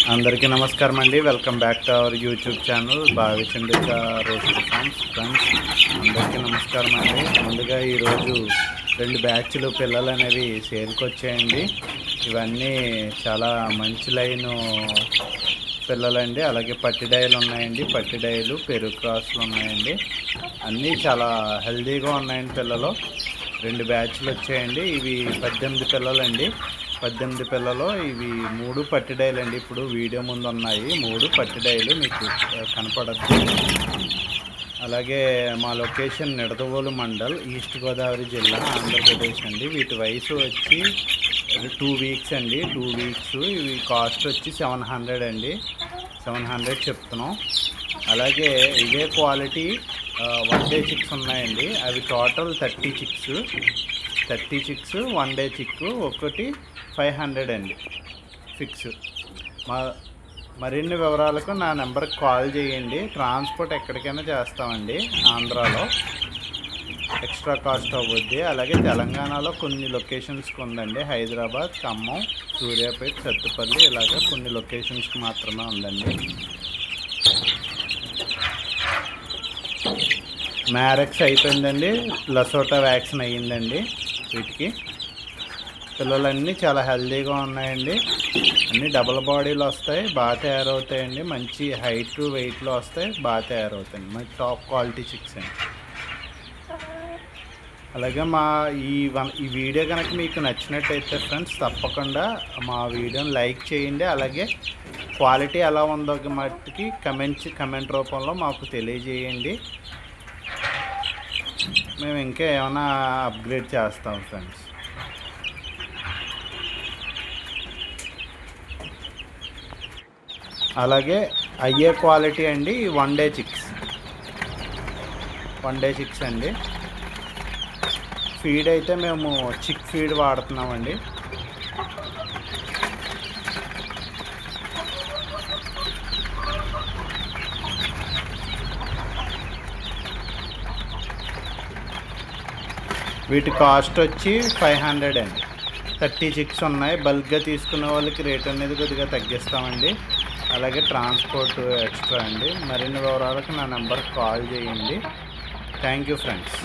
అందరికీ నమస్కారం అండి. Welcome back to our YouTube channel Bhavichandrika roastery farms. Friends అందరికీ నమస్కారం అండి. ముందుగా ఈరోజు 2 బ్యాచ్లు పిల్లలు అనేవి సేల్కి వచ్చాయండి. ఇవన్నీ చాలా మంచి లైను పిల్లలండి. అలాగే పట్టిడాయలు ఉన్నాయండి, పట్టిడాయలు పెరుగు క్రాసులు ఉన్నాయండి. అన్నీ చాలా హెల్దీగా ఉన్నాయండి పిల్లలు. 2 బ్యాచ్లు వచ్చాయండి. ఇవి 18 పిల్లలండి. 18 పిల్లలు. ఇవి 3 పట్టిడాయలండి. ఇప్పుడు వీడియో ముందు ఉన్నాయి 3 పట్టిడాయలు మీకు కనపడద్దు. అలాగే మా లొకేషన్ నిడదవోలు మండల్, ఈస్ట్ గోదావరి జిల్లా, ఆంధ్రప్రదేశ్ అండి. వీటి వయసు వచ్చి 2 వీక్స్ అండి. 2 వీక్స్. ఇవి కాస్ట్ వచ్చి 700 అండి. 700 చెప్తున్నాం. అలాగే ఇదే క్వాలిటీ 1 డే చిక్స్ ఉన్నాయండి. అవి టోటల్ 30 చిక్స్. 1 డే చిక్కు ఒకటి 500 అండి ఫిక్స్. మరిన్ని వివరాలకు నా నెంబర్కి కాల్ చేయండి. ట్రాన్స్పోర్ట్ ఎక్కడికైనా చేస్తామండి. ఆంధ్రాలో ఎక్స్ట్రా కాస్ట్ అవ్వద్ది. అలాగే తెలంగాణలో కొన్ని లొకేషన్స్కి ఉందండి. హైదరాబాద్, ఖమ్మం, సూర్యాపేట, సత్తుపల్లి ఇలాగ కొన్ని లొకేషన్స్కి మాత్రమే ఉందండి. మ్యారెక్స్ అయిపోయిందండి. లసోటా వ్యాక్సిన్ అయ్యిందండి. వీటికి పిల్లలన్నీ చాలా హెల్దీగా ఉన్నాయండి. అన్నీ డబుల్ బాడీలు వస్తాయి, బాగా తయారవుతాయండి. మంచి హైట్ వెయిట్లో వస్తాయి, బాగా తయారవుతాయండి. మంచి టాప్ క్వాలిటీ చిక్స్ అండి. అలాగే మా ఈ వీడియో కనుక మీకు నచ్చినట్టయితే ఫ్రెండ్స్ తప్పకుండా మా వీడియోని లైక్ చేయండి. అలాగే క్వాలిటీ ఎలా ఉందో మట్టుకి కమెంట్ రూపంలో మాకు తెలియజేయండి. మేము ఇంకా ఏమైనా అప్గ్రేడ్ చేస్తాం ఫ్రెండ్స్. అలాగే అయ్యే క్వాలిటీ అండి 1 డే చిక్స్. 1 డే చిక్స్ అండి. ఫీడ్ అయితే మేము చిక్ ఫీడ్ వాడుతున్నామండి. వీటి కాస్ట్ వచ్చి 500 అండి. 30 చిక్స్ ఉన్నాయి. బల్క్గా తీసుకునే వాళ్ళకి రేట్ అనేది కొద్దిగా తగ్గిస్తామండి. అలాగే ట్రాన్స్పోర్ట్ ఎక్స్ట్రా అండి. మరిన్ని వివరాలకు నా నెంబర్కి కాల్ చేయండి. Thank you friends.